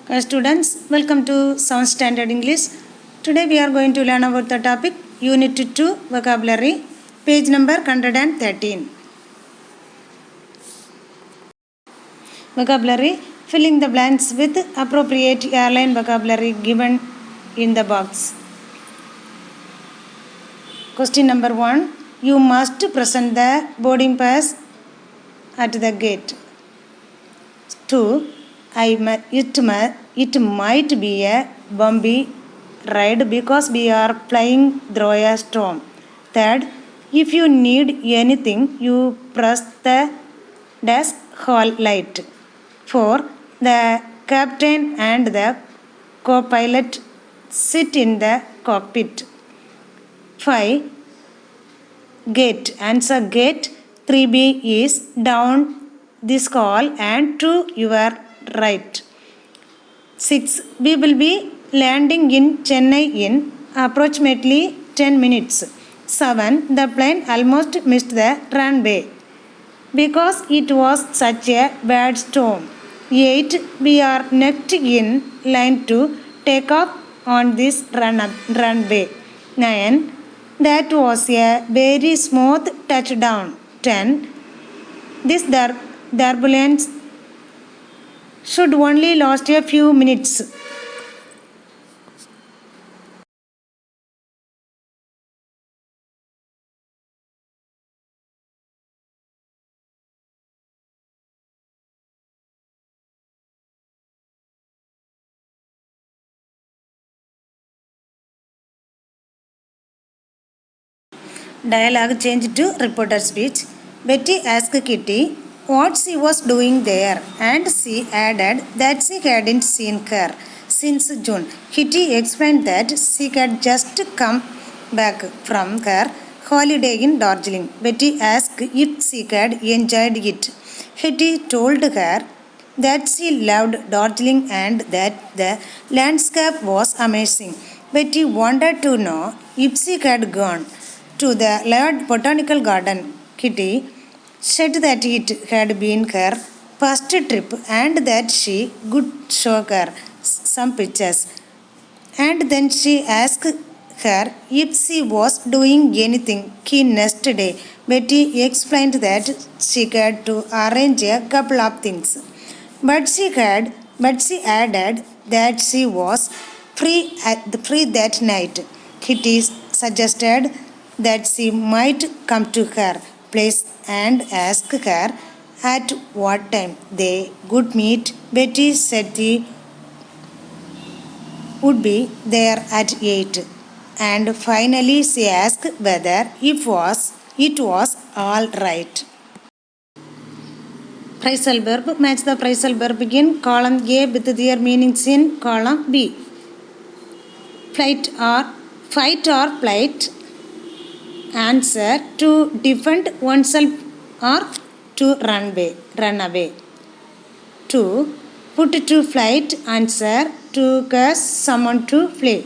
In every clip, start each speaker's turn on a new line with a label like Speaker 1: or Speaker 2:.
Speaker 1: Hi students, welcome to 7th Standard English. Today we are going to learn about the topic Unit 2 Vocabulary, page number 113. Vocabulary, filling the blanks with appropriate airline vocabulary given in the box. Question number 1. You must present the boarding pass at the gate. 2. It might be a bumpy ride because we are flying through a storm. 3rd, if you need anything, you press the dash hall light. 4. The captain and the co-pilot sit in the cockpit. 5. Gate. Answer gate 3B is down this hall and to your right. 6. We will be landing in Chennai in approximately 10 minutes. 7. The plane almost missed the runway because it was such a bad storm. 8. We are next in line to take off on this runway. 9. That was a very smooth touchdown. 10. This turbulence should only last a few minutes. Dialogue changed to reporter speech. Betty asked Kitty what she was doing there, and she added that she hadn't seen her since June. Kitty explained that she had just come back from her holiday in Darjeeling. Betty asked if she had enjoyed it. Kitty told her that she loved Darjeeling and that the landscape was amazing. Betty wanted to know if she had gone to the Laird Botanical Garden. Kitty said that it had been her first trip and that she could show her some pictures. And then she asked her if she was doing anything keen next day. Betty explained that she had to arrange a couple of things. But she added that she was free that night. Kitty suggested that she might come to her place and ask her at what time they would meet. Betty said she would be there at 8. And finally she asked whether it was all right. Phrasal verb. Match the phrasal verb in column A with their meanings in column B. Fight or flight. Answer to defend oneself or to run away. 2. Put to flight. Answer to cause someone to flee.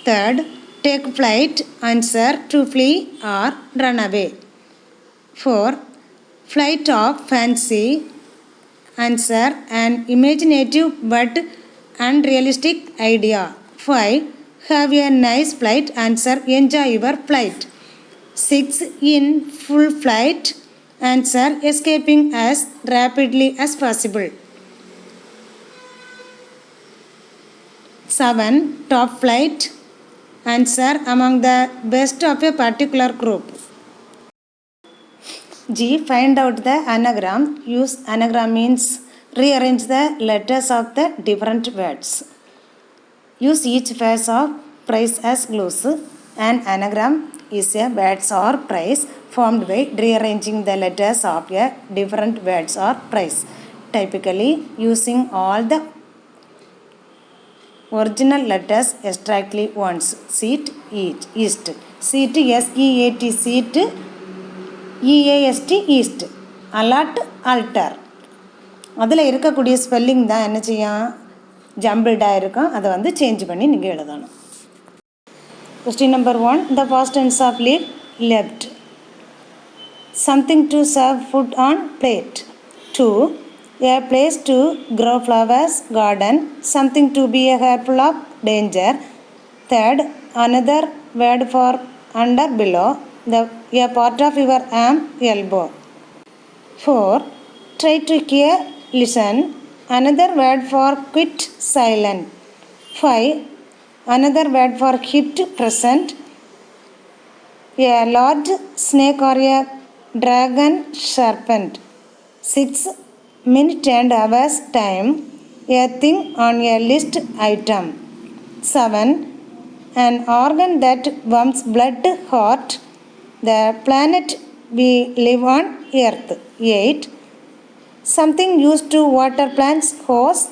Speaker 1: 3rd. Take flight. Answer to flee or run away. 4. Flight of fancy. Answer an imaginative but unrealistic idea. 5. Have a nice flight. Answer enjoy your flight. 6. In full flight. Answer escaping as rapidly as possible. 7. Top flight. Answer among the best of a particular group. G. Find out the anagram. Use anagram means rearrange the letters of the different words. Use each phrase or phrase as clues. An anagram is a words or phrase formed by rearranging the letters of a different words or phrase, typically using all the original letters exactly once. Seat, east. Seat, S-E-A-T, seat, E-A-S-T, east. Alert, alter. அதில் இருக்கக்கூடிய spelling தான் என்ன செய்யும், ஜம்பிள்டாக இருக்கும். அதை வந்து change பண்ணி நீங்கள் எழுதணும். Question number 1. The past tense of leave, left. Something to serve food on plate. 2. A place to grow flowers, garden, something to be careful of, danger. Third, another word for under, below, a part of your arm, elbow. 4. Try to hear, listen, another word for quit, silent. 5. Another word for hit, present, a large snake or a dragon, serpent. 6. Minute and hours, time, a thing on a list, item. 7. An organ that pumps blood, heart, the planet we live on, earth. 8. Something used to water plants, hose,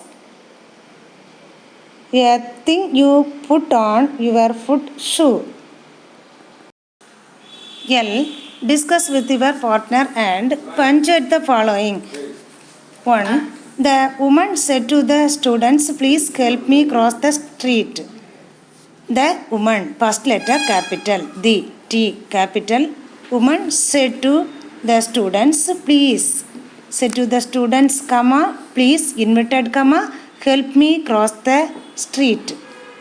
Speaker 1: a thing you put on your foot, shoe. L. Discuss with your partner and punctuate the following. 1. The woman said to the students, please help me cross the street. The woman, first letter capital, the T capital. Woman said to the students, please. Said to the students, comma, please, inverted comma, help me cross the street.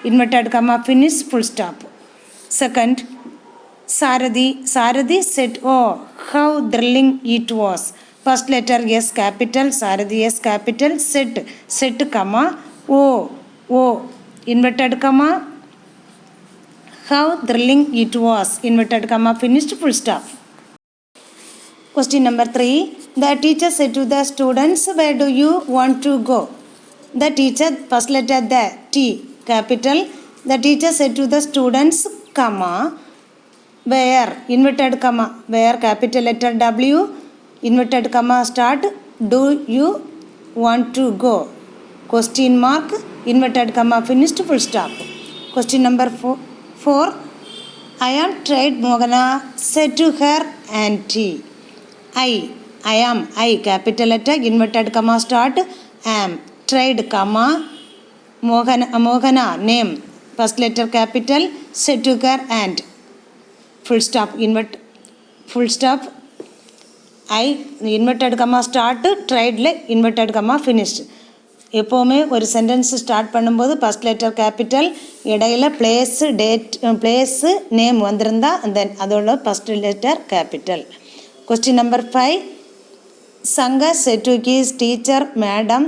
Speaker 1: Inverted comma, finish, full stop. Second, Sarathi said, oh, how thrilling it was. First letter S capital, Sarathi S capital, said comma, oh, inverted comma, how thrilling it was, inverted comma, finished, full stop. Question number 3. The teacher said to the students, where do you want to go? The teacher, first letter the T capital. The teacher said to the students, comma, where, inverted comma, where, capital letter W, inverted comma, start, do you want to go? Question mark, inverted comma, finished, full stop. Question number 4. I am tried, Mohana said to her auntie. I am, capital letter, inverted comma, start, am, tried, comma, Mohana, name, first letter capital, said to her aunt, full stop, full stop, I, inverted comma, start, tried, inverted comma, finished. எப்போவுமே ஒரு sentence start பண்ணும்போது first letter capital, இடையில place, date, place, name வந்திருந்தா அதோட first letter capital. Question number 5. Sanga said to his teacher, madam,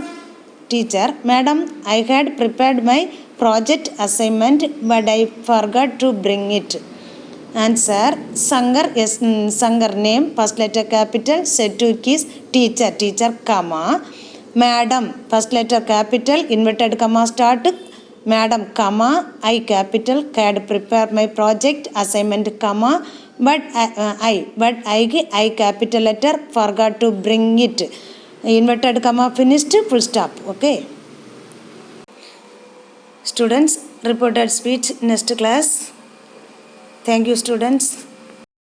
Speaker 1: I had prepared my project assignment but I forgot to bring it. Answer, Sangar name, first letter capital, said to his teacher, comma, madam, first letter capital, inverted comma, start, madam, comma, I capital, had prepared my project assignment, comma, but I capital letter, forgot to bring it, inverted comma, finished, full stop. Okay. Students, reported speech next class. Thank you, students.